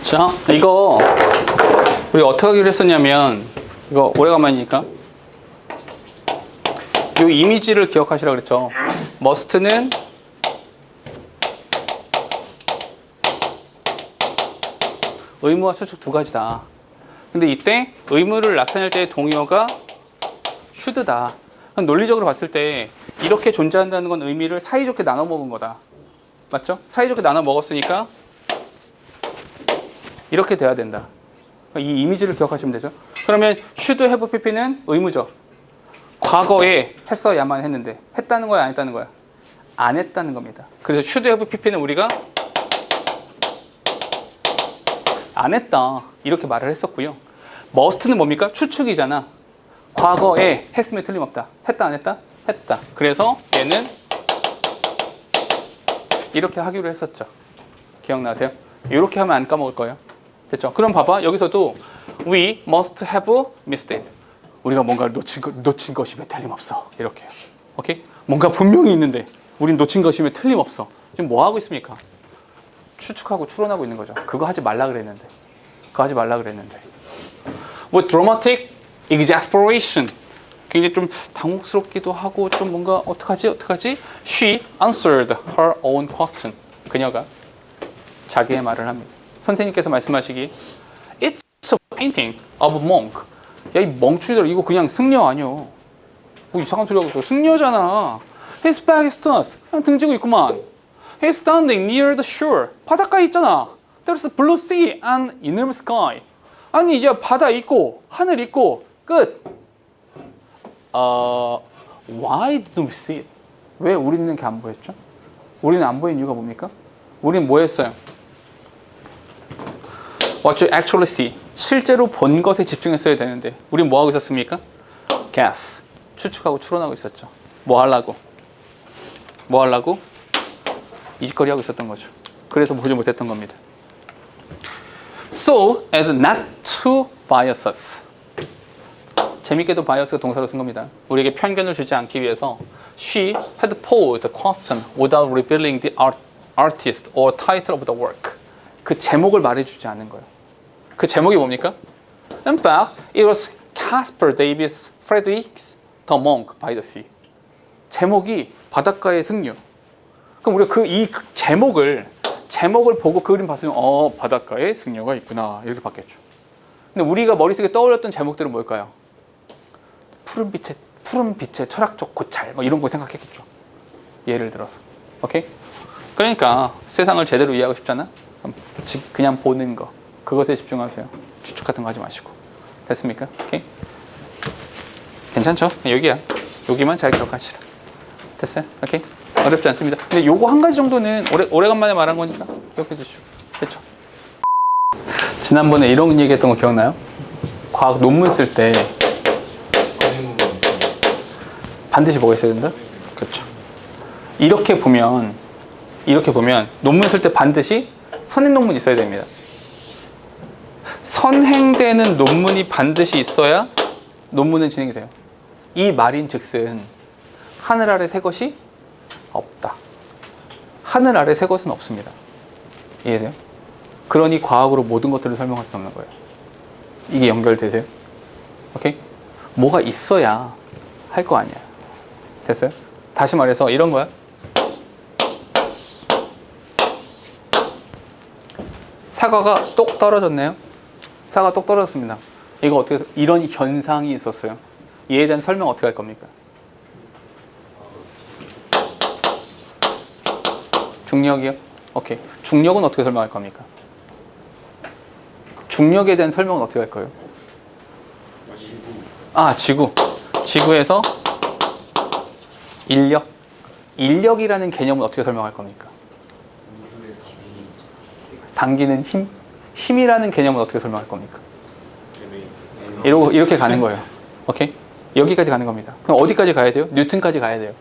자, 이거 우리 어떻게 하기로 했었냐면, 이거 오래간만이니까 이 이미지를 기억하시라 그랬죠. must는 의무와 추측 두 가지다. 근데 이때 의무를 나타낼 때의 동의어가 should다. 논리적으로 봤을 때 이렇게 존재한다는 건 의미를 사이좋게 나눠 먹은 거다. 맞죠? 사이좋게 나눠 먹었으니까 이렇게 돼야 된다. 이 이미지를 기억하시면 되죠. 그러면 should have pp는 의무죠. 과거에 했어야만 했는데 했다는 거야, 안 했다는 거야? 안 했다는 겁니다. 그래서 should have pp는 우리가 안 했다 이렇게 말을 했었고요. must는 뭡니까? 추측이잖아. 과거에 했으면 틀림없다. 했다 안 했다? 했다. 그래서 얘는 이렇게 하기로 했었죠. 기억나세요? 이렇게 하면 안 까먹을 거예요. 됐죠? 그럼 봐봐. 여기서도 we must have missed it. 우리가 뭔가를 놓친 것임에 틀림없어. 이렇게요. 오케이? 뭔가 분명히 있는데 우린 놓친 것임에 틀림없어. 지금 뭐 하고 있습니까? 추측하고 추론하고 있는 거죠. 그거 하지 말라 그랬는데. 뭐 dramatic exasperation. 굉장히 좀 당혹스럽기도 하고 좀 뭔가 어떡하지? She answered her own question. 그녀가 자기의 말을 합니다. 선생님께서 말씀하시기 It's a painting of a monk. 야, 이 멍충이들 이거 그냥 승려 아니요. 뭐 이상한 소리 하고 있어. 승려잖아. His back is to us. 그냥 등지고 있구만. He's standing near the shore. 바닷가에 있잖아. There's a blue sea and enormous sky. 아니, 야, 바다 있고 하늘 있고 끝. Why didn't we see it? 왜 우리는 이렇게 안 보였죠? 우리는 안 보인 이유가 뭡니까? 우리는 뭐 했어요? What you actually see. 실제로 본 것에 집중했어야 되는데 우린 뭐 하고 있었습니까? Guess. 추측하고 추론하고 있었죠. 뭐 하려고? 이짓거리 하고 있었던 거죠. 그래서 보지 못했던 겁니다. So as not to bias us. 재밌게도 bias가 동사로 쓴 겁니다. 우리에게 편견을 주지 않기 위해서 she had posed the question without revealing the artist or title of the work. 그 제목을 말해주지 않은 거예요. 그 제목이 뭡니까? In fact, it was Caspar Davis Friedrichs The Monk by the Sea. 제목이 바닷가의 승려. 그럼 우리가 이 제목을 보고 그 그림 봤으면 바닷가에 승려가 있구나 이렇게 봤겠죠. 근데 우리가 머릿속에 떠올렸던 제목들은 뭘까요? 푸른 빛의 철학적 고찰 뭐 이런 거 생각했겠죠. 예를 들어서. 오케이? 그러니까 세상을 제대로 이해하고 싶잖아? 그냥 보는 거 그것에 집중하세요. 추측 같은 거 하지 마시고. 됐습니까? 오케이? 괜찮죠? 여기만 잘 기억하시라. 됐어요? 오케이? 어렵지 않습니다. 근데 요거 한 가지 정도는 오래간만에 말한 거니까 기억해 주시고. 됐죠? 지난번에 이런 얘기 했던 거 기억나요? 과학 논문 쓸 때 반드시 뭐가 있어야 된다? 그렇죠. 이렇게 보면 논문 쓸 때 반드시 선행 논문이 있어야 됩니다. 선행되는 논문이 반드시 있어야 논문은 진행이 돼요. 이 말인 즉슨 하늘 아래 새 것이 없다. 하늘 아래 새 것은 없습니다. 이해돼요? 그러니 과학으로 모든 것들을 설명할 수 없는 거예요. 이게 연결되세요? 오케이? 뭐가 있어야 할 거 아니야. 됐어요? 다시 말해서 이런 거야. 사과가 똑 떨어졌네요. 사과가 똑 떨어졌습니다. 이거 어떻게 해서 이런 현상이 있었어요. 이에 대한 설명 어떻게 할 겁니까? 중력이요? 오케이. 중력은 어떻게 설명할 겁니까? 중력에 대한 설명은 어떻게 할 거예요? 지구. 지구에서 인력. 인력이라는 개념은 어떻게 설명할 겁니까? 당기는 힘. 힘이라는 개념은 어떻게 설명할 겁니까? 이렇게 가는 거예요. 오케이? 여기까지 가는 겁니다. 그럼 어디까지 가야 돼요? 뉴턴까지 가야 돼요.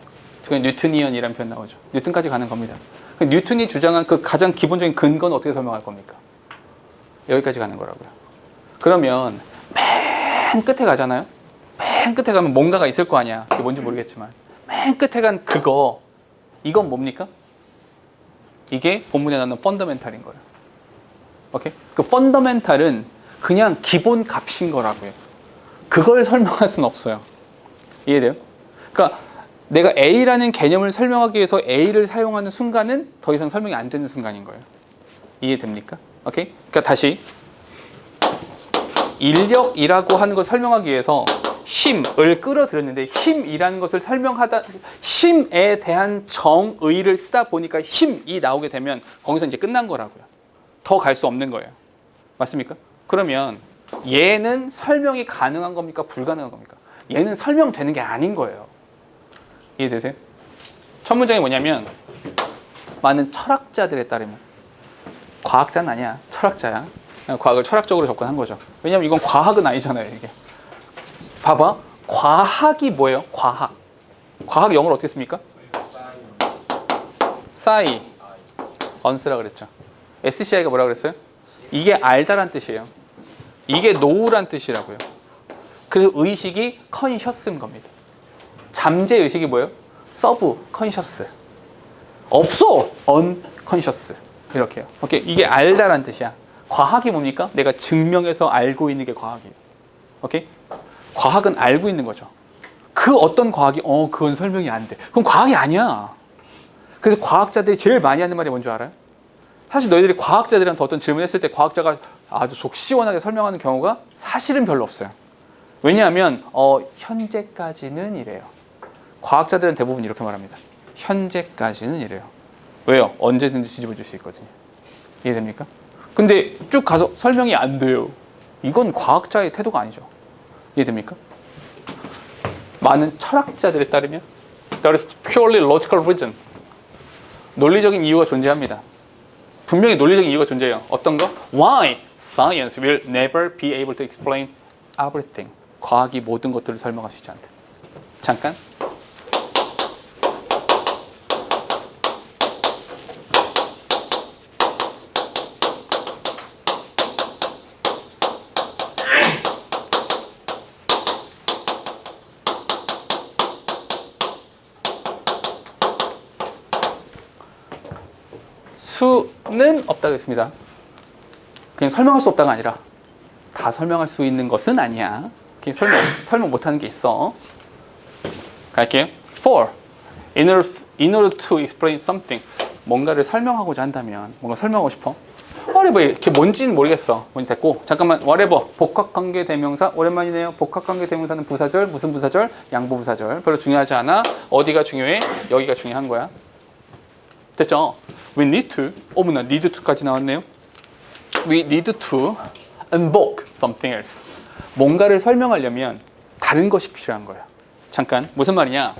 그건 뉴트니언이라는 표현 나오죠. 뉴턴까지 가는 겁니다. 뉴턴이 주장한 그 가장 기본적인 근거는 어떻게 설명할 겁니까? 여기까지 가는 거라고요. 그러면 맨 끝에 가잖아요. 맨 끝에 가면 뭔가가 있을 거 아니야. 그게 뭔지 모르겠지만 맨 끝에 간 그거 이건 뭡니까? 이게 본문에 나오는 펀더멘탈인 거예요. 오케이? 그 펀더멘탈은 그냥 기본 값인 거라고요. 그걸 설명할 수는 없어요. 이해돼요? 그러니까 내가 A라는 개념을 설명하기 위해서 A를 사용하는 순간은 더 이상 설명이 안 되는 순간인 거예요. 이해됩니까? 오케이? 그러니까 다시 인력이라고 하는 걸 설명하기 위해서 힘을 끌어들였는데 힘이라는 것을 설명하다 힘에 대한 정의를 쓰다 보니까 힘이 나오게 되면 거기서 이제 끝난 거라고요. 더 갈 수 없는 거예요. 맞습니까? 그러면 얘는 설명이 가능한 겁니까? 불가능한 겁니까? 얘는 설명되는 게 아닌 거예요. 이해되세요? 첫 문장이 뭐냐면 많은 철학자들에 따르면 과학자는 아니야. 철학자야. 그냥 과학을 철학적으로 접근한 거죠. 왜냐면 이건 과학은 아니잖아요. 이게. 봐봐. 과학이 뭐예요? 과학. 과학 영어로 어떻게 씁니까? 사이. 언스라 그랬죠. SCI가 뭐라 그랬어요? 이게 알다란 뜻이에요. 이게 노우란 뜻이라고요. 그래서 의식이 컨셔스인 겁니다. 잠재 의식이 뭐예요? 서브 컨셔스. 없어. 언컨셔스. 이렇게요. 오케이. 이게 알다란 뜻이야. 과학이 뭡니까? 내가 증명해서 알고 있는 게 과학이에요. 오케이? 과학은 알고 있는 거죠. 그 어떤 과학이 그건 설명이 안 돼. 그건 과학이 아니야. 그래서 과학자들이 제일 많이 하는 말이 뭔지 알아요? 사실 너희들이 과학자들한테 어떤 질문했을 때 과학자가 아주 속 시원하게 설명하는 경우가 사실은 별로 없어요. 왜냐하면 현재까지는 이래요. 과학자들은 대부분 이렇게 말합니다. 현재까지는 이래요. 왜요? 언제든지 뒤집어 줄 수 있거든요. 이해됩니까? 근데 쭉 가서 설명이 안 돼요. 이건 과학자의 태도가 아니죠. 이해됩니까? 많은 철학자들에 따르면 That is purely logical reason. 논리적인 이유가 존재합니다. 분명히 논리적인 이유가 존재해요. 어떤 거? Why science will never be able to explain everything. 과학이 모든 것들을 설명할 수 있지 않다. 잠깐. 수는 없다고 했습니다. 그냥 설명할 수 없다가 아니라 다 설명할 수 있는 것은 아니야. 그냥 설명 못하는 게 있어. 갈게요. 4. In order to explain something. 뭔가를 설명하고자 한다면 뭔가 설명하고 싶어. whatever 이게 뭔지는 모르겠어. 뭔지 됐고 잠깐만 whatever 복합관계 대명사 오랜만이네요. 복합관계 대명사는 부사절 무슨 부사절? 양보 부사절. 별로 중요하지 않아. 어디가 중요해? 여기가 중요한 거야. 됐죠? We need to. 어머나 need to까지 나왔네요. We need to invoke something else. 뭔가를 설명하려면 다른 것이 필요한 거야. 잠깐 무슨 말이냐?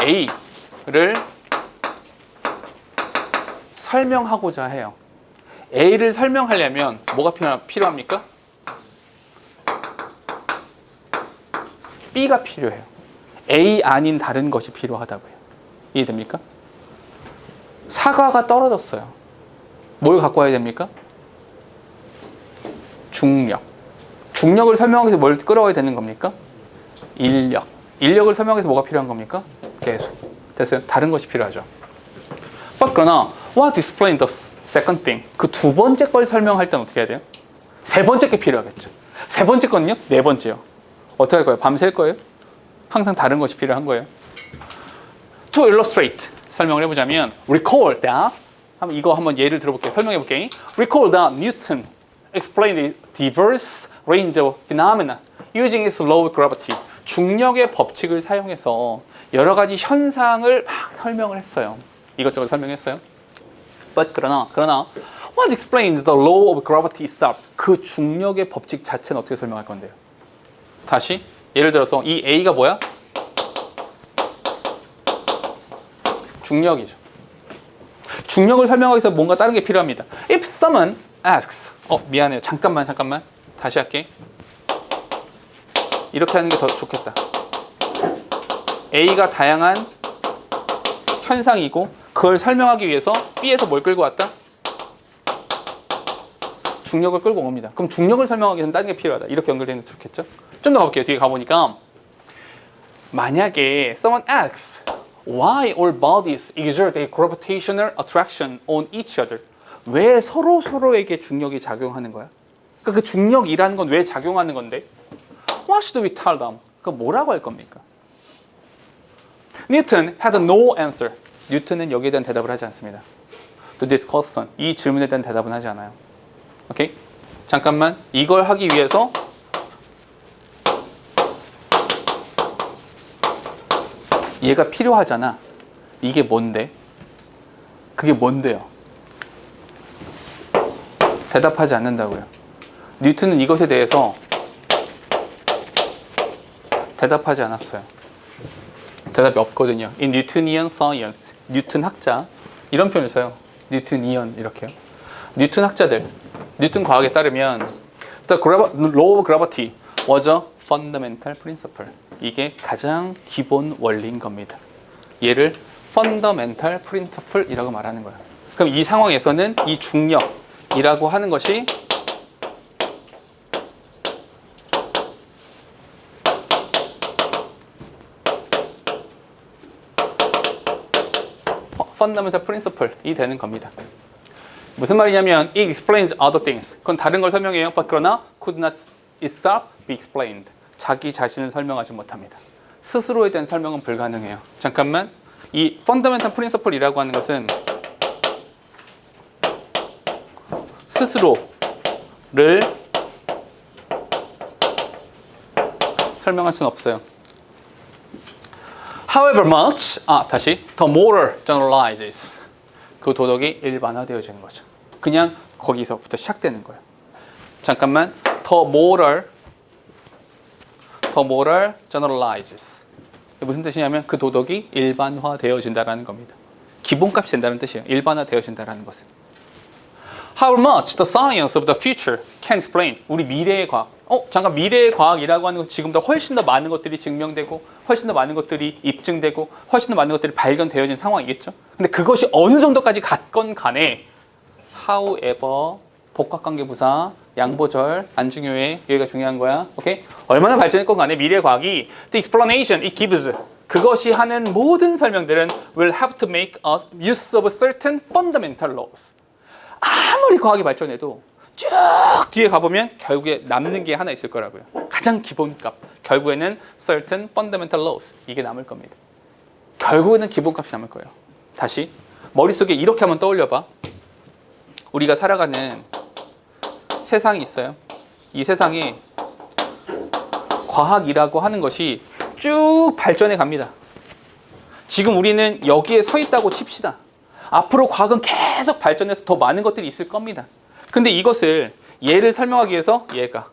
A를 설명하고자 해요. A를 설명하려면 뭐가 필요합니까? B가 필요해요. A 아닌 다른 것이 필요하다고요. 이해됩니까? 사과가 떨어졌어요. 뭘 갖고 와야 됩니까? 중력. 중력을 설명하기 위해서 뭘 끌어와야 되는 겁니까? 인력. 인력을 설명하기 위해서 뭐가 필요한 겁니까? 계속. 됐어요? 다른 것이 필요하죠. 그러나 what explain the second thing? 그 두 번째 걸 설명할 때는 어떻게 해야 돼요? 세 번째 게 필요하겠죠. 세 번째 거는요? 네 번째요. 어떻게 할 거예요? 밤샐 거예요? 항상 다른 것이 필요한 거예요. To illustrate. 설명을 해보자면 recall that 이거 한번 예를 들어볼게요. 설명해 볼게요. Recall that Newton explained the diverse range of phenomena using his law of gravity. 중력의 법칙을 사용해서 여러 가지 현상을 막 설명을 했어요. 이것저것 설명했어요. 그러나 what explains the law of gravity itself? 그 중력의 법칙 자체는 어떻게 설명할 건데요? 다시 예를 들어서 이 A가 뭐야? 중력이죠. 중력을 설명하기 위해서 뭔가 다른 게 필요합니다. If someone asks, 미안해요. 잠깐만. 다시 할게. 이렇게 하는 게 더 좋겠다. A가 다양한 현상이고 그걸 설명하기 위해서 B에서 뭘 끌고 왔다? 중력을 끌고 옵니다. 그럼 중력을 설명하기 위해서는 다른 게 필요하다. 이렇게 연결되는 게 좋겠죠? 좀 더 가볼게요. 뒤에 가보니까 만약에 someone asks Why all bodies exert a gravitational attraction on each other? 왜 서로에게 중력이 작용하는 거야? 그러니까 그 중력이라는 건 왜 작용하는 건데? What should we tell them? 그 뭐라고 할 겁니까? Newton had no answer. 뉴턴은 여기에 대한 대답을 하지 않습니다. To this question. 이 질문에 대한 대답은 하지 않아요. 오케이? 잠깐만. 이걸 하기 위해서 얘가 필요하잖아. 이게 뭔데? 그게 뭔데요? 대답하지 않는다고요. 뉴턴은 이것에 대해서 대답하지 않았어요. 대답이 없거든요. In Newtonian science, 뉴턴 학자 이런 표현을 써요. 뉴토니언 이렇게요. 뉴턴 학자들, 뉴턴 과학에 따르면 The law of gravity was a fundamental principle. 이게 가장 기본 원리인 겁니다. 얘를 fundamental principle이라고 말하는 거예요. 그럼 이 상황에서는 이 중력이라고 하는 것이 fundamental principle이 되는 겁니다. 무슨 말이냐면 it explains other things. 그건 다른 걸 설명해요. But 그러나 could not itself be explained. 자기 자신을 설명하지 못합니다. 스스로에 대한 설명은 불가능해요. 잠깐만. 이 fundamental principle이라고 하는 것은 스스로를 설명할 수는 없어요. However much, 다시 the moral generalizes. 그 도덕이 일반화되어지는 거죠. 그냥 거기서부터 시작되는 거예요. 잠깐만, the moral generalizes. 무슨 뜻이냐면 그 도덕이 일반화되어진다라는 겁니다. 기본값이 된다는 뜻이에요. 일반화되어진다라는 것은. How much the science of the future can explain. 우리 미래의 과학. 잠깐 미래의 과학이라고 하는 것은 지금보다 훨씬 더 많은 것들이 증명되고 훨씬 더 많은 것들이 입증되고 훨씬 더 많은 것들이 발견되어진 상황이겠죠. 근데 그것이 어느 정도까지 갔건 간에 however 복합관계부사 양보절 안 중요해. 여기가 중요한 거야. 오케이? 얼마나 발전했건 간에 미래의 과학이 the explanation it gives 그것이 하는 모든 설명들은 will have to make us use of certain fundamental laws. 아무리 과학이 발전해도 쭉 뒤에 가보면 결국에 남는 게 하나 있을 거라고요. 가장 기본값. 결국에는 certain fundamental laws. 이게 남을 겁니다. 결국에는 기본값이 남을 거예요. 다시 머릿속에 이렇게 한번 떠올려봐. 우리가 살아가는 세상이 있어요. 이 세상에 과학이라고 하는 것이 쭉 발전해 갑니다. 지금 우리는 여기에 서 있다고 칩시다. 앞으로 과학은 계속 발전해서 더 많은 것들이 있을 겁니다. 근데 이것을 얘를 설명하기 위해서 얘가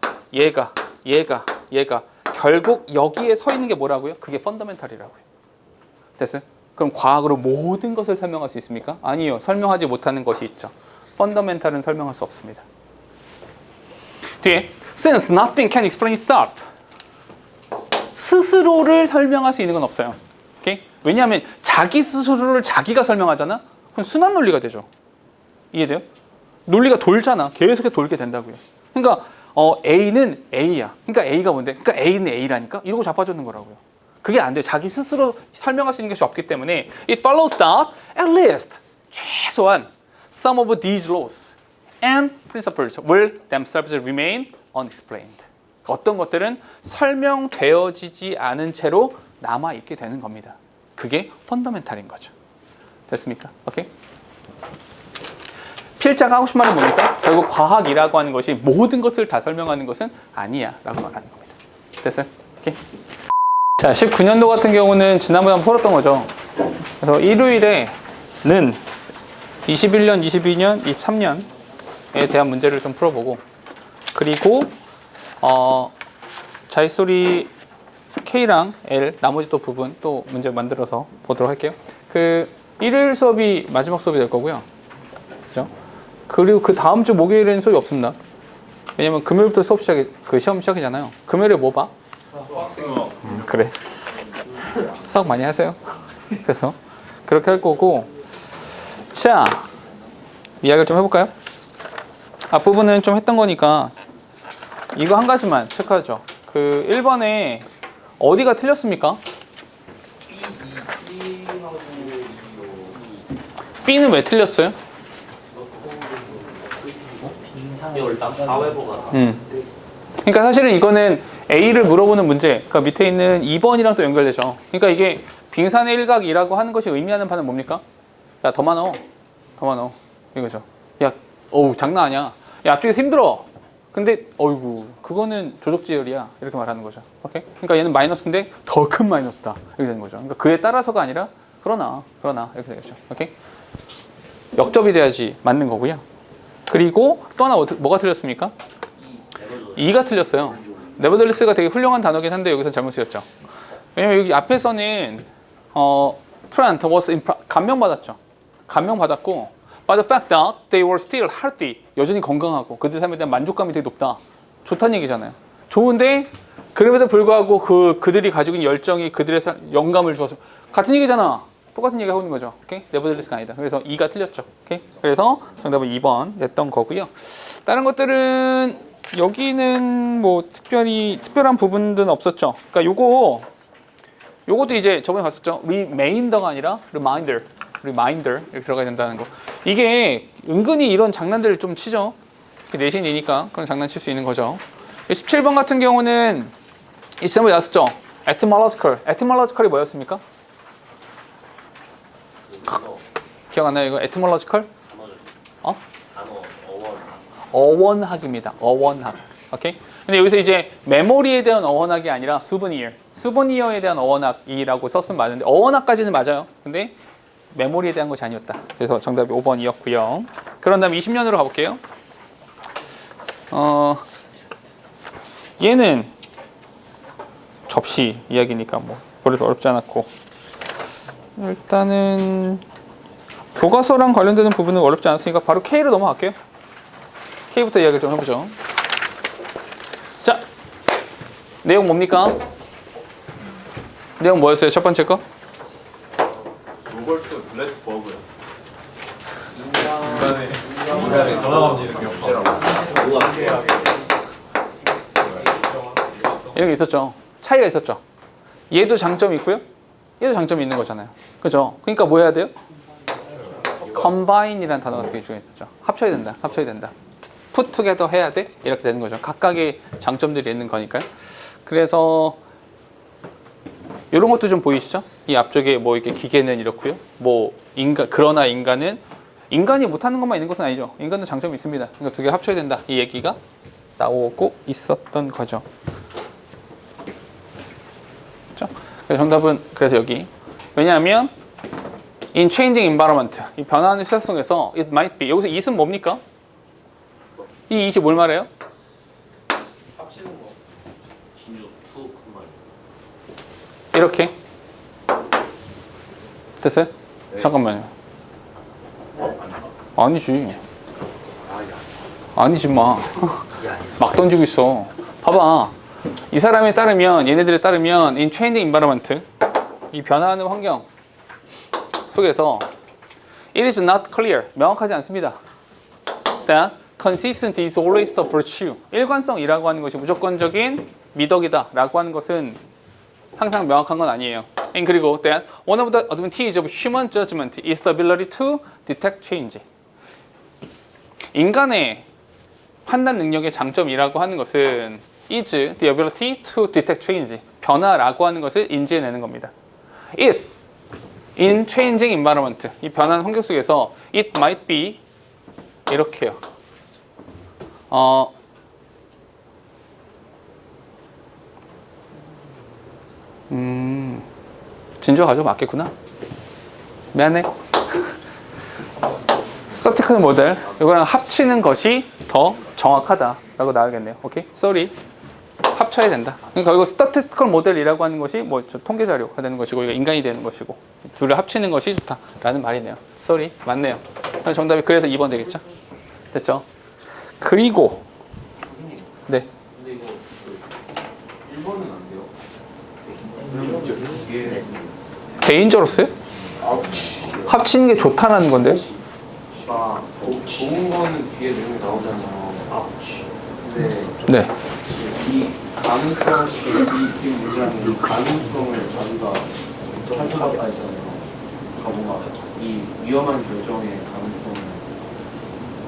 결국 여기에 서 있는 게 뭐라고요? 그게 펀더멘탈이라고요. 됐어요? 그럼 과학으로 모든 것을 설명할 수 있습니까? 아니요. 설명하지 못하는 것이 있죠. 펀더멘탈은 설명할 수 없습니다. 뒤에 Since nothing can explain itself. 스스로를 설명할 수 있는 건 없어요. 오케이? 왜냐하면 자기 스스로를 자기가 설명하잖아? 그럼 순환 논리가 되죠. 이해돼요? 논리가 돌잖아. 계속 돌게 된다고요. 그러니까 A는 A야. 그러니까 A가 뭔데? 그러니까 A는 A라니까? 이러고 자빠졌는 거라고요. 그게 안 돼요. 자기 스스로 설명할 수 있는 것이 없기 때문에 It follows that at least 최소한 some of these laws and principles will themselves remain unexplained. 어떤 것들은 설명되어지지 않은 채로 남아있게 되는 겁니다. 그게 펀더멘탈인 거죠. 됐습니까? 오케이? 필자가 하고 싶은 말은 뭡니까? 결국 과학이라고 하는 것이 모든 것을 다 설명하는 것은 아니야 라고 말하는 겁니다. 됐어요? 오케이? 자, 19년도 같은 경우는 지난번에 한번 풀었던 거죠. 그래서 일요일에는 21년, 22년, 23년에 대한 문제를 좀 풀어보고 그리고 자릿소리 K랑 L 나머지 또 부분 또 문제 만들어서 보도록 할게요. 그 일요일 수업이 마지막 수업이 될 거고요. 그죠? 그리고 그 다음 주 목요일에는 수업이 없습니다. 왜냐면 금요일부터 시험 시작이잖아요. 금요일에 뭐 봐? 그래. 수학 많이 하세요. 그래서 그렇게 할 거고. 자, 이야기를 좀 해볼까요? 앞부분은 좀 했던 거니까 이거 한 가지만 체크하죠. 그 1번에 어디가 틀렸습니까? B는 왜 틀렸어요? 이거 일단 사회보가. 그러니까 사실은 이거는 A를 물어보는 문제, 그러니까 밑에 있는 2번이랑 또 연결되죠. 그러니까 이게 빙산의 일각이라고 하는 것이 의미하는 바는 뭡니까? 야, 더 많어. 더 많어. 이거죠. 야, 어우, 장난 아니야. 야, 앞쪽에서 힘들어. 근데, 어이구, 그거는 조족지열이야. 이렇게 말하는 거죠. 오케이? 그러니까 얘는 마이너스인데 더 큰 마이너스다. 이렇게 되는 거죠. 그러니까 그에 따라서가 아니라, 그러나, 이렇게 되겠죠. 오케이? 역접이 돼야지 맞는 거고요. 그리고 또 하나 뭐가 틀렸습니까? 2가 틀렸어요. 네버덜리스가 되게 훌륭한 단어긴 한데 여기서 잘못 쓰였죠. 왜냐면 여기 앞에서는 Trent was 감명받았죠. 감명받았고 by the fact that they were still healthy. 여전히 건강하고 그들 삶에 대한 만족감이 되게 높다. 좋다는 얘기잖아요. 좋은데 그럼에도 불구하고 그들이 가지고 있는 열정이 그들의 영감을 주어서 같은 얘기잖아. 똑같은 얘기 하고 있는 거죠. 오케이? 네버덜리스가 아니다. 그래서 2가 틀렸죠. 오케이? 그래서 정답은 2번 냈던 거고요. 다른 것들은 여기는 뭐 특별한 부분들은 없었죠. 그러니까 요것도 이제 저번에 봤었죠. remainder가 아니라 reminder 이렇게 들어가야 된다는 거. 이게 은근히 이런 장난들을 좀 치죠. 내신이니까 그런 장난칠 수 있는 거죠. 17번 같은 경우는 이 지난번에 나왔었죠. etymological이 뭐였습니까? 기억 안 나요? 이거 etymological? 어원학입니다. 어원학. 오케이? 근데 여기서 이제 메모리에 대한 어원학이 아니라 수브니어에 대한 어원학이라고 썼으면 맞는데 어원학까지는 맞아요. 근데 메모리에 대한 것이 아니었다. 그래서 정답이 5번이었고요. 그런 다음에 20년으로 가볼게요. 얘는 접시 이야기니까 뭐 별로 어렵지 않았고 일단은 교과서랑 관련되는 부분은 어렵지 않았으니까 바로 K로 넘어갈게요. K부터 이야기를 좀 해보죠. 자, 내용 뭡니까? 내용 뭐였어요? 첫 번째 거? 로버트 블랙버그요. 인간의 전화번호 이렇게 이런 게 있었죠. 차이가 있었죠. 얘도 장점이 있고요. 얘도 장점이 있는 거잖아요. 그죠? 그러니까 뭐 해야 돼요? combine이라는 단어가 되게 중요했었죠. 합쳐야 된다. put together 해야 돼? 이렇게 되는 거죠. 각각의 장점들이 있는 거니까요. 그래서 이런 것도 좀 보이시죠? 이 앞쪽에 뭐 이렇게 기계는 이렇고요. 뭐 그러나 인간이 못하는 것만 있는 것은 아니죠. 인간도 장점이 있습니다. 그러니까 두 개 합쳐야 된다. 이 얘기가 나오고 있었던 거죠. 그렇죠? 그래서 정답은 그래서 여기. 왜냐하면 in changing environment 이 변화하는 시사 속에서 it might be 여기서 it은 뭡니까? 이 it이 뭘 말해요? 합치는 거. 진주 투 컴바인. 이렇게 됐어요? 네. 잠깐만요. 아니지. 아니지 마. 막 던지고 있어. 봐봐. 이 사람에 따르면 얘네들에 따르면 in changing environment 이 변화하는 환경 속에서 it is not clear 명확하지 않습니다. that consistency is always a virtue 일관성이라고 하는 것이 무조건적인 미덕이다 라고 하는 것은 항상 명확한 건 아니에요. And 그리고 that one of the advantages of human judgment is the ability to detect change 인간의 판단 능력의 장점이라고 하는 것은 is the ability to detect change 변화라고 하는 것을 인지해내는 겁니다. It in changing environment 이 변화하는 환경 속에서 it might be 이렇게요. 진주가 가져가 맞겠구나. 미안해. 스타티컬 모델 이거랑 합치는 것이 더 정확하다라고 나오겠네요. 오케이, sorry. 합쳐야 된다. 그러니까 이거 스타티스티컬 모델이라고 하는 것이 뭐 통계 자료가 되는 것이고 이거 인간이 되는 것이고 둘을 합치는 것이 좋다라는 말이네요. sorry, 맞네요. 정답이 그래서 2번 되겠죠? 됐죠? 그리고 네. 근데 이거 1번은 안 돼요. 이게 데인저러스요? 합치는 게 좋다라는 건데요? 좋은 거는 뒤에 내용이 나오잖아요. 근데 네. 이 가능성, 이 문장이 가능성을 자기가 설정하다 했잖아요. 그러니까 뭔가 이 위험한 결정의 가능성은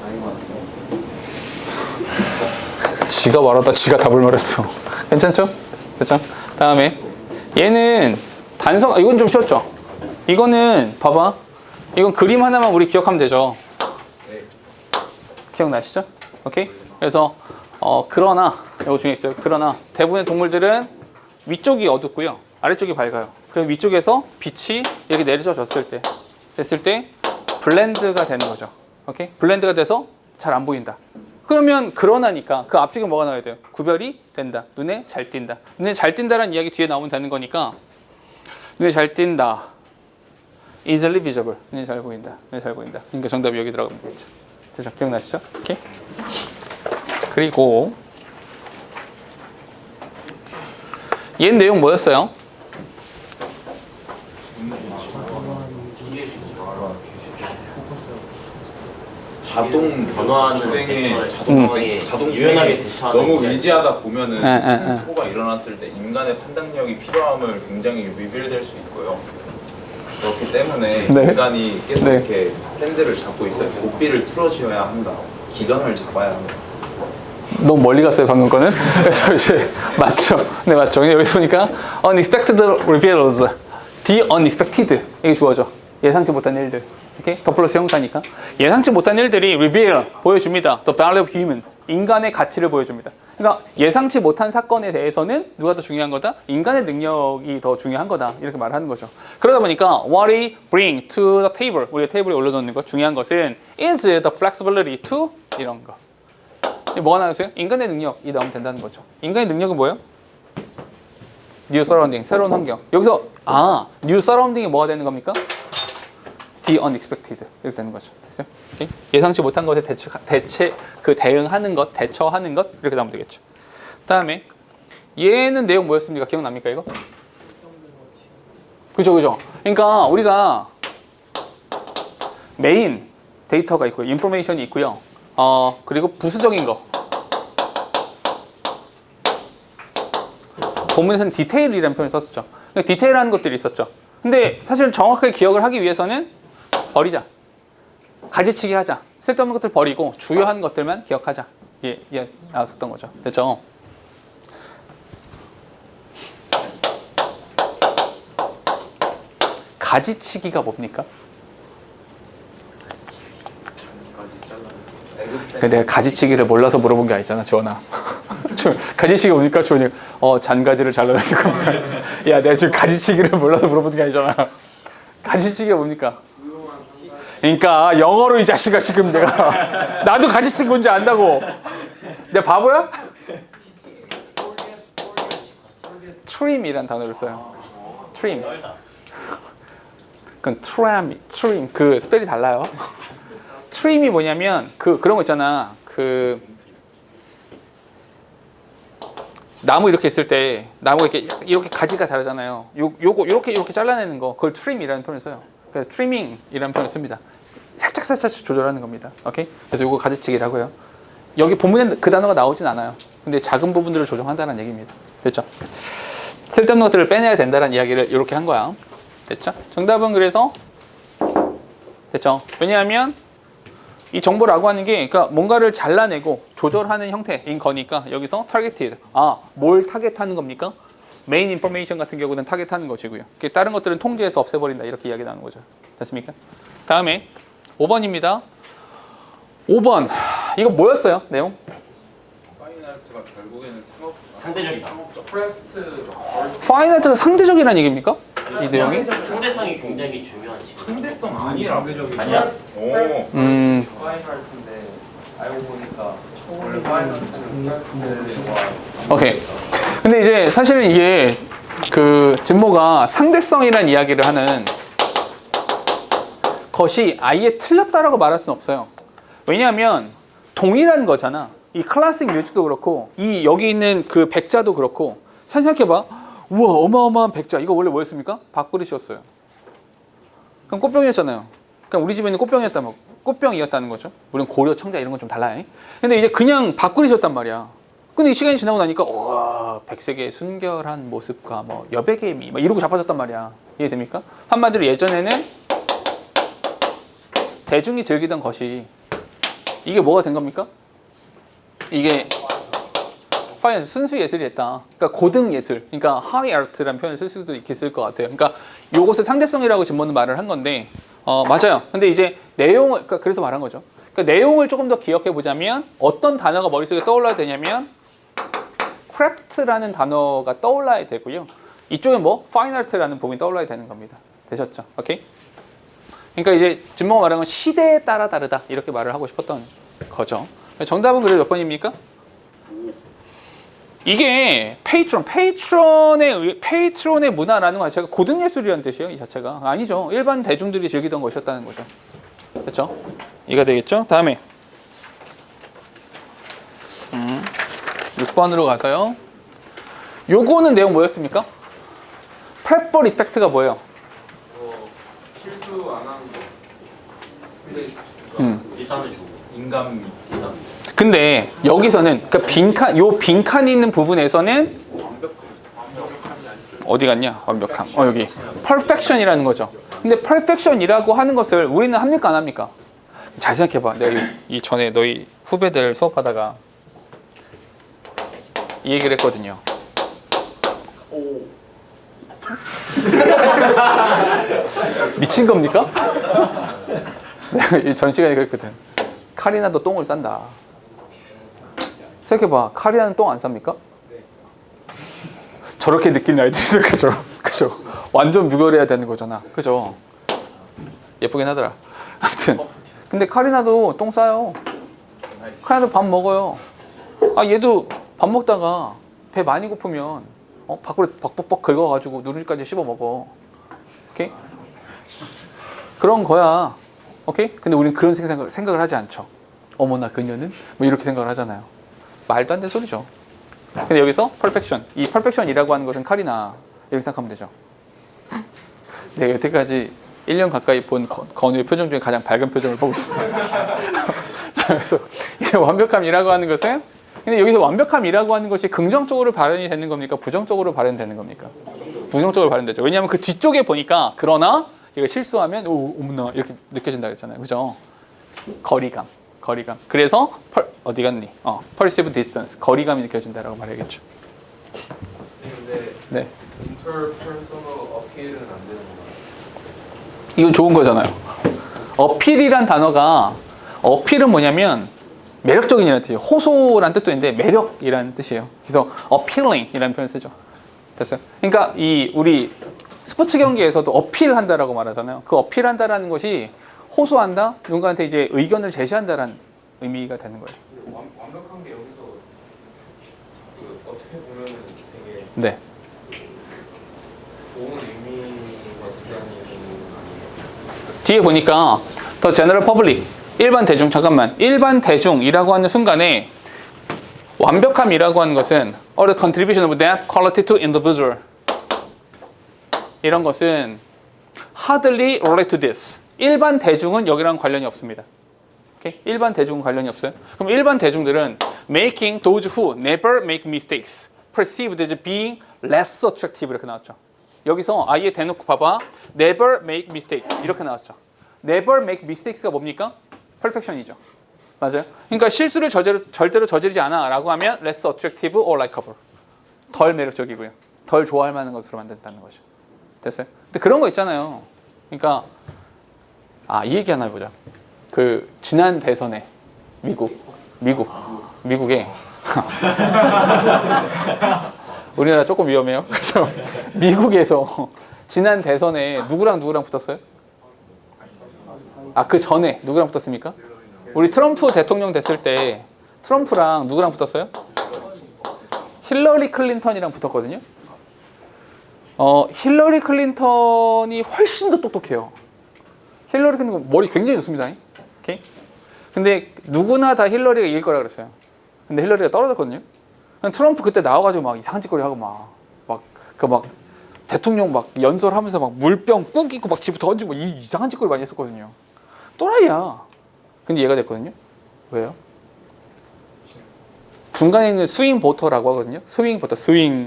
아닌 것 같아요. 지가 말하다 지가 답을 말했어. 괜찮죠? 됐죠? 다음에 얘는 단성, 이건 좀 쉬웠죠? 이거는 봐봐. 이건 그림 하나만 우리 기억하면 되죠? 기억나시죠? 오케이? 그래서 그러나 이거 중에 있어요. 그러나 대부분의 동물들은 위쪽이 어둡고요. 아래쪽이 밝아요. 그래서 위쪽에서 빛이 이렇게 내려졌을 때 됐을 때 블렌드가 되는 거죠. 오케이? 블렌드가 돼서 잘 안 보인다. 그러면 그러나니까 그 앞쪽에 뭐가 나와야 돼요? 구별이 된다. 눈에 잘 띈다. 눈에 잘 띈다라는 이야기 뒤에 나오면 되는 거니까 눈에 잘 띈다. easily visible. 눈에 잘 보인다. 눈에 잘 보인다. 그러니까 정답이 여기 들어가면 되죠. 됐죠? 기억나시죠? 오케이? 그리고 얘 내용 뭐였어요? 자동 변화하는 주행에 자동 유연하게 주행에 대처하는 너무 거죠. 의지하다 보면은 예, 예, 큰 예. 사고가 일어났을 때 인간의 판단력이 필요함을 굉장히 위배될 수 있고요. 그렇기 때문에 네. 인간이 계속 네. 이렇게 핸들을 잡고 있어요. 고삐를 틀어줘야 한다. 기관을 잡아야 한다. 너무 멀리 갔어요 방금 거는. 그래서 이제 맞죠? 네 맞죠. 근데 여기 보니까 unexpected reveals, the unexpected 이게 주어져. 예상치 못한 일들. 오케이? 더 플러스 형사니까 예상치 못한 일들이 reveal 보여줍니다. The value of human 인간의 가치를 보여줍니다. 그러니까 예상치 못한 사건에 대해서는 누가 더 중요한 거다? 인간의 능력이 더 중요한 거다. 이렇게 말하는 거죠. 그러다 보니까 what we bring to the table 우리가 테이블에 올려놓는 거 중요한 것은 is the flexibility to 이런 거. 뭐가 나왔어요? 인간의 능력이 나오면 된다는 거죠. 인간의 능력은 뭐예요? New surrounding, 새로운 환경. 여기서 new surrounding이 뭐가 되는 겁니까? The unexpected 이렇게 되는 거죠. 됐어요? 오케이? 예상치 못한 것에 대응하는 것, 대처하는 것 이렇게 나오면 되겠죠. 다음에 얘는 내용 뭐였습니까? 기억납니까 이거? 그죠. 그러니까 우리가 메인 데이터가 있고요, 인포메이션이 있고요. 그리고 부수적인 거. 본문에서는 디테일이라는 표현을 썼었죠. 그러니까 디테일한 것들이 있었죠. 근데 사실 정확하게 기억을 하기 위해서는 버리자. 가지치기 하자. 쓸데없는 것들 버리고 주요한 것들만 기억하자. 예, 나왔었던 거죠. 됐죠? 가지치기가 뭡니까? 내가 가지치기를 몰라서 물어본 게 아니잖아, 주원아. 가지치기가 뭡니까? 주원이 잔가지를 잘라냈을 겁니다. 야, 내가 지금 가지치기를 몰라서 물어본 게 아니잖아. 가지치기가 뭡니까? 그러니까 영어로 이 자식아 지금 내가 나도 가지치기 뭔지 안다고. 내가 바보야? trim이란 단어를 써요. trim. 그건 trim 그 스펠이 달라요. trim이 뭐냐면 그런 거 있잖아. 나무 이렇게 있을 때 나무가 이렇게 가지가 자라잖아요. 요거 이렇게 잘라내는 거 그걸 trim이라는 표현을 써요. 그래서 trimming이라는 표현을 씁니다. 살짝 조절하는 겁니다. 오케이? 그래서 요거 가지치기라고 해요. 여기 본문에 그 단어가 나오진 않아요. 근데 작은 부분들을 조정한다는 얘기입니다. 됐죠? 쓸데없는 것들을 빼내야 된다는 이야기를 이렇게 한 거야. 됐죠? 정답은 그래서 됐죠? 왜냐하면 이 정보라고 하는 게 그러니까 뭔가를 잘라내고 조절하는 형태인 거니까 여기서 targeted. 뭘 타겟하는 겁니까? 메인 인포메이션 같은 경우는 타겟하는 것이고요. 다른 것들은 통제해서 없애버린다 이렇게 이야기 나오는 거죠. 됐습니까? 다음에 5번입니다. 5번 이거 뭐였어요? 내용? 파이널트가 결국에는 상대적이다. 파이널트가 상대적이라는 얘기입니까? 이 내용이? 상대성이 굉장히 중요한 시간. 상대성 아니라 아니야? 오. 파이널트인데 알고 보니까 원래 파이널트는 오케이. 근데 이제 사실은 이게 그 진모가 상대성이라는 이야기를 하는 것이 아예 틀렸다라고 말할 수는 없어요. 왜냐하면 동일한 거잖아. 이 클래식 뮤직도 그렇고 이 여기 있는 그 백자도 그렇고 생각해봐. 우와 어마어마한 백자 이거 원래 뭐였습니까? 밥그릇이었어요. 그럼 꽃병이었잖아요. 그럼 우리 집에 있는 꽃병이었다는 거죠. 물론 고려, 청자 이런 건 좀 달라요. 근데 이제 그냥 밥그릇이었단 말이야. 근데 이 시간이 지나고 나니까 우와 백색의 순결한 모습과 뭐 여백의 미 막 이러고 자빠졌단 말이야. 이해됩니까? 한마디로 예전에는 대중이 즐기던 것이 이게 뭐가 된 겁니까? 이게 파이널 순수 예술이 됐다. 그러니까 고등 예술, 그러니까 high art라는 표현을 쓸 수도 있을 것 같아요. 그러니까 요것을 상대성이라고 진모는 말을 한 건데, 맞아요. 근데 이제 내용을, 그러니까 그래서 말한 거죠. 그러니까 내용을 조금 더 기억해 보자면 어떤 단어가 머릿속에 떠올라야 되냐면 craft라는 단어가 떠올라야 되고요. 이쪽에 뭐 fine art라는 부분이 떠올라야 되는 겁니다. 되셨죠? 오케이? 그러니까 이제 진모가 말한 건 시대에 따라 다르다 이렇게 말을 하고 싶었던 거죠. 정답은 그래도 몇 번입니까? 이게 페이트론의 문화라는 거 자체가 고등예술이라는 뜻이에요. 이 자체가 아니죠. 일반 대중들이 즐기던 것이었다는 거죠. 그렇죠? 이가 되겠죠? 다음에 6번으로 가서요. 요거는 내용 뭐였습니까? 프레퍼 이펙트가 뭐예요? 실수 안 하는 거. 근데 일산을 주고. 인간 미 근데 여기서는 그 빈칸이 있는 부분에서는 어디 갔냐? 완벽함. 여기 perfection이라는 거죠. 근데 perfection이라고 하는 것을 우리는 합니까 안 합니까? 잘 생각해봐. 내가 이 전에 너희 후배들 수업하다가 이 얘기를 했거든요. 미친 겁니까? 내가 전 시간에 그랬거든. 카리나도 똥을 싼다. 생각해봐. 카리나는 똥 안 쌉니까? 저렇게 느끼는 아이들이 그죠? 그죠? 완전 무결해야 되는 거잖아. 그죠? 예쁘긴 하더라. 아무튼 근데 카리나도 똥 싸요. 카리나도 밥 먹어요. 얘도 밥 먹다가 배 많이 고프면 밖으로 벅벅벅 긁어가지고 누룽지까지 씹어 먹어. 오케이? 그런 거야. 오케이? 근데 우리는 그런 생각을 하지 않죠. 어머나 그녀는? 뭐 이렇게 생각을 하잖아요. 말도 안 되는 소리죠. 근데 여기서 perfection, 이 perfection이라고 하는 것은 카리나 이렇게 생각하면 되죠. 내가 여태까지 1년 가까이 본 건우의 표정 중에 가장 밝은 표정을 보고 있습니다. 그래서 이 완벽함이라고 하는 것은, 근데 여기서 완벽함이라고 하는 것이 긍정적으로 발현이 되는 겁니까? 부정적으로 발현되는 겁니까? 부정적으로 발현되죠. 왜냐하면 그 뒤쪽에 보니까 그러나 이거 실수하면 어머나 이렇게 느껴진다 그랬잖아요. 그죠? 거리감. 그래서 어디 갔니? perceived distance. 거리감이 느껴진다라고 말해야겠죠. 근데 네. interpersonal 어필은 안 되는 건가요? 이건 좋은 거잖아요. 어필이란 단어가, 어필은 뭐냐면 매력적인이라는 뜻이에요. 호소란 뜻도 있는데 매력이라는 뜻이에요. 그래서 appealing이라는 표현을 쓰죠. 됐어요? 그러니까 이 우리 스포츠 경기에서도 어필한다라고 말하잖아요. 그 어필한다라는 것이 호소한다, 누군가한테 이제 의견을 제시한다라는 의미가 되는 거예요. 완벽한 게 여기서 어떻게 보면 되게 네. 좋은 의미가 부담이 되는 거 아니에요? 뒤에 보니까 the general public, 일반 대중, 잠깐만, 일반 대중이라고 하는 순간에 완벽함이라고 하는 것은 or the contribution of that quality to individual, 이런 것은 hardly relate to this. 일반 대중은 여기랑 관련이 없습니다. 오케이? 일반 대중은 관련이 없어요. 그럼 일반 대중들은 making those who never make mistakes perceived as being less attractive 이렇게 나왔죠. 여기서 아예 대놓고 봐봐. never make mistakes 이렇게 나왔죠. never make mistakes가 뭡니까? perfection이죠. 맞아요? 그러니까 실수를 절대로 저지르지 않아 라고 하면 less attractive or likable. 덜 매력적이고요. 덜 좋아할 만한 것으로 만든다는 거죠. 됐어요? 근데 그런 거 있잖아요. 그러니까 이 얘기 하나 해보자. 그 지난 대선에 미국에 우리나라 조금 위험해요. 그래서 미국에서 지난 대선에 누구랑 붙었어요? 그 전에 누구랑 붙었습니까? 우리 트럼프 대통령 됐을 때 트럼프랑 누구랑 붙었어요? 힐러리 클린턴이랑 붙었거든요. 힐러리 클린턴이 훨씬 더 똑똑해요. 힐러리 클린턴 머리 굉장히 좋습니다. 오케이? 근데 누구나 다 힐러리가 이길 거라 그랬어요. 근데 힐러리가 떨어졌거든요. 트럼프 그때 나와가지고 막 이상한 짓거리 하고 막 대통령 막 연설하면서 막 물병 꾸기고 막 집어 던지고 이상한 짓거리 많이 했었거든요. 또라이야. 근데 얘가 됐거든요. 왜요? 중간에 있는 스윙 보터라고 하거든요. 스윙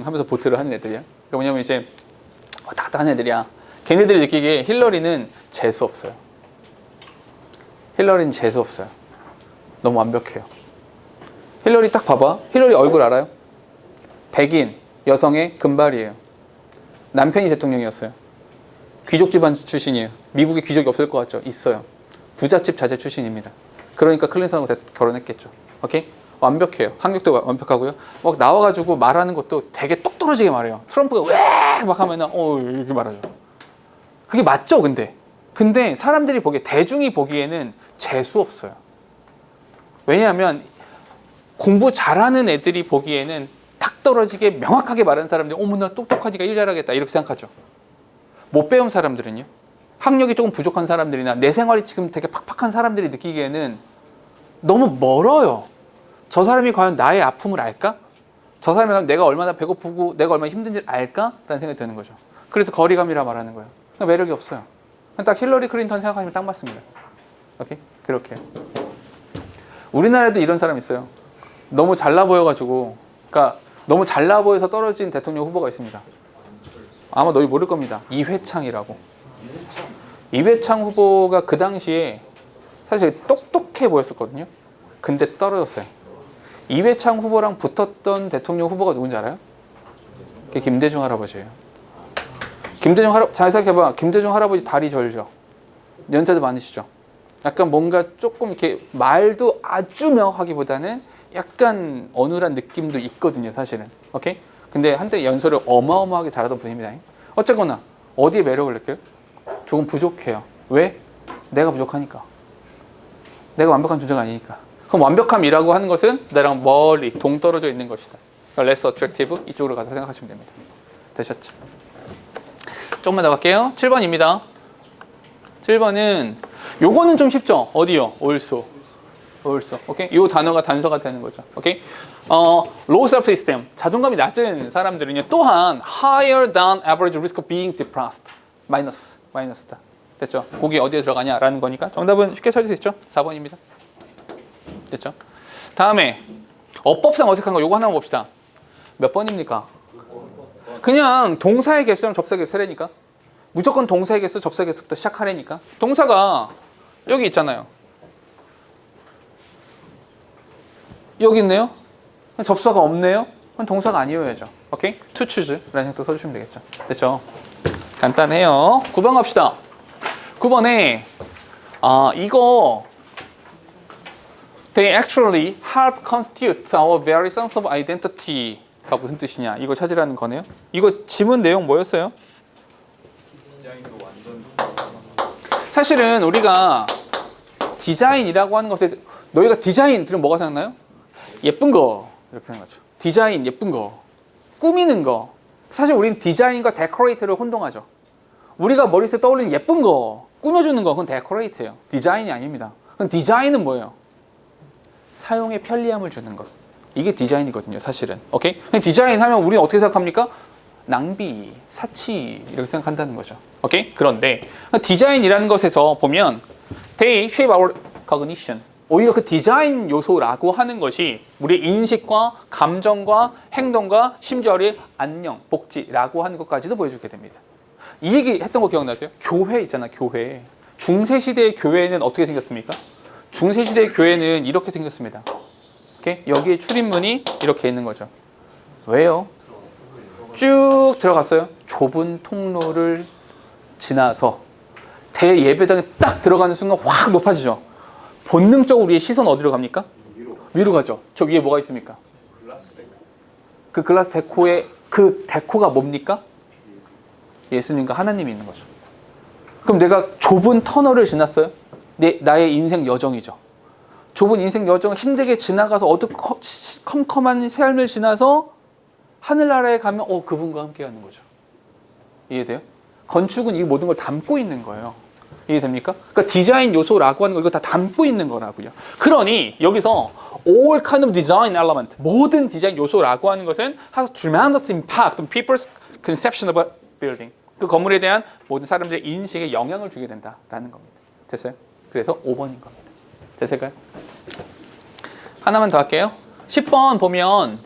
하면서 보트를 하는 애들이야. 그러니까 뭐냐면 이제 왔다 갔다 하는 애들이야. 걔네들이 느끼기에 힐러리는 재수 없어요. 힐러리는 재수 없어요. 너무 완벽해요. 힐러리 딱 봐봐. 힐러리 얼굴 알아요? 백인 여성의 금발이에요. 남편이 대통령이었어요. 귀족 집안 출신이에요. 미국에 귀족이 없을 것 같죠? 있어요. 부잣집 자제 출신입니다. 그러니까 클린턴하고 결혼했겠죠. 오케이? 완벽해요. 학력도 완벽하고요. 막 나와가지고 말하는 것도 되게 똑 떨어지게 말해요. 트럼프가 왜 막 하면은 이렇게 말하죠. 그게 맞죠, 근데 사람들이 보기에, 대중이 보기에는 재수 없어요. 왜냐하면 공부 잘하는 애들이 보기에는 탁 떨어지게 명확하게 말하는 사람들이 어머나 똑똑하니까 일 잘하겠다 이렇게 생각하죠. 못 배운 사람들은요, 학력이 조금 부족한 사람들이나 내 생활이 지금 되게 팍팍한 사람들이 느끼기에는 너무 멀어요. 저 사람이 과연 나의 아픔을 알까? 저 사람이 과연 내가 얼마나 배고프고 내가 얼마나 힘든지 알까? 라는 생각이 드는 거죠. 그래서 거리감이라 말하는 거예요. 매력이 없어요. 딱 힐러리 클린턴 생각하시면 딱 맞습니다. 오케이? 그렇게. 우리나라에도 이런 사람 있어요. 너무 잘나 보여가지고, 그러니까 너무 잘나 보여서 떨어진 대통령 후보가 있습니다. 아마 너희 모를 겁니다. 이회창이라고. 이회창 후보가 그 당시에 사실 똑똑해 보였었거든요. 근데 떨어졌어요. 이회창 후보랑 붙었던 대통령 후보가 누군지 알아요? 그게 김대중 할아버지예요. 잘 생각해봐. 김대중 할아버지 다리 절죠. 연세도 많으시죠. 약간 뭔가 조금 이렇게 말도 아주 명확하기보다는 약간 어눌한 느낌도 있거든요, 사실은. 오케이? 근데 한때 연설을 어마어마하게 잘하던 분입니다. 어쨌거나 어디에 매력을 느껴요? 조금 부족해요. 왜? 내가 부족하니까. 내가 완벽한 존재가 아니니까. 그럼 완벽함이라고 하는 것은 나랑 멀리 동떨어져 있는 것이다. less attractive, 이쪽으로 가서 생각하시면 됩니다. 되셨죠? 조금만 더 갈게요. 7번입니다. 7번은 요거는 좀 쉽죠? 어디요? also. 오케이? 요 단어가 단서가 되는 거죠. 오케이? low self-esteem, 자존감이 낮은 사람들은요, 또한 higher than average risk of being depressed. 마이너스다. 됐죠? 거기 어디에 들어가냐라는 거니까 정답은 쉽게 찾을 수 있죠? 4번입니다. 됐죠? 다음에 어법상 어색한 거 요거 하나 봅시다. 몇 번입니까? 그냥 동사의 개수랑 접사의 개수라니까. 무조건 동사의 개수, 접사의 개수부터 시작하라니까. 동사가 여기 있잖아요. 여기 있네요. 접사가 없네요. 그럼 동사가 아니어야죠. 오케이? to choose 라는 생각도 써주시면 되겠죠. 됐죠? 간단해요. 9번 갑시다. 9번에 이거 They actually help constitute our very sense of identity가 무슨 뜻이냐, 이거 찾으라는 거네요. 이거 지문 내용 뭐였어요? 디자인도 완전 사실은 우리가 디자인이라고 하는 것에, 너희가 디자인 들으면 뭐가 생각나요? 예쁜 거 이렇게 생각하죠. 디자인, 예쁜 거, 꾸미는 거. 사실 우리는 디자인과 데코레이트를 혼동하죠. 우리가 머릿속에 떠올리는 예쁜 거, 꾸며주는 거, 그건 데코레이트예요. 디자인이 아닙니다. 그럼 디자인은 뭐예요? 사용에 편리함을 주는 것. 이게 디자인이거든요, 사실은. 오케이? 디자인 하면 우리는 어떻게 생각합니까? 낭비, 사치 이렇게 생각한다는 거죠. 오케이? 그런데 디자인이라는 것에서 보면 they shape our cognition. 오히려 그 디자인 요소라고 하는 것이 우리의 인식과 감정과 행동과 심지어 우리의 안녕, 복지라고 하는 것까지도 보여주게 됩니다. 이 얘기 했던 거 기억나세요? 교회 있잖아, 교회. 중세시대의 교회는 어떻게 생겼습니까? 중세시대의 교회는 이렇게 생겼습니다. 오케이? 여기에 출입문이 이렇게 있는 거죠. 왜요? 쭉 들어갔어요. 좁은 통로를 지나서 대예배당에 딱 들어가는 순간 확 높아지죠. 본능적으로 우리의 시선 어디로 갑니까? 위로 가죠. 저 위에 뭐가 있습니까? 그 글라스 데코의 그 데코가 뭡니까? 예수님과 하나님이 있는 거죠. 그럼 내가 좁은 터널을 지났어요? 나의 인생 여정이죠. 좁은 인생 여정을 힘들게 지나가서 어두컴컴한 삶을 지나서 하늘나라에 가면 그분과 함께 하는 거죠. 이해돼요? 건축은 이 모든 걸 담고 있는 거예요. 이해됩니까? 그러니까 디자인 요소라고 하는 거 이거 다 담고 있는 거라고요. 그러니 여기서 all kind of design element, 모든 디자인 요소라고 하는 것은 has tremendous impact on people's conception of a building. 그 건물에 대한 모든 사람들의 인식에 영향을 주게 된다라는 겁니다. 됐어요? 그래서 5번인 겁니다. 됐을까요? 하나만 더 할게요. 10번 보면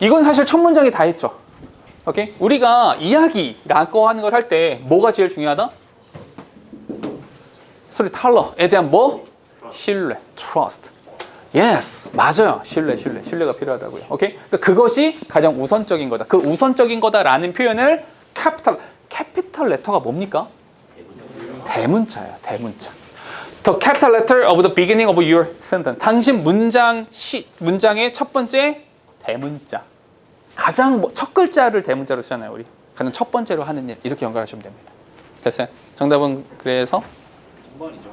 이건 사실 첫 문장에 다 했죠. 오케이? 우리가 이야기라고 하는 걸 할 때 뭐가 제일 중요하다? 스토리텔러에 대한 뭐? 신뢰, trust. Yes, 맞아요. 신뢰가 필요하다고요. 오케이? 그러니까 그것이 가장 우선적인 거다. 그 우선적인 거다라는 표현을 캐피탈 레터가 뭡니까? 대문자예요. 대문자. The capital letter of the beginning of your sentence. 당신 문장의 첫 번째 대문자. 가장 첫 글자를 대문자로 쓰잖아요, 우리. 가장 첫 번째로 하는 일. 이렇게 연결하시면 됩니다. 됐어요? 정답은 그래서 3번이죠.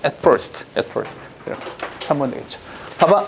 at first. 이렇게. 3번 되겠죠. 봐봐.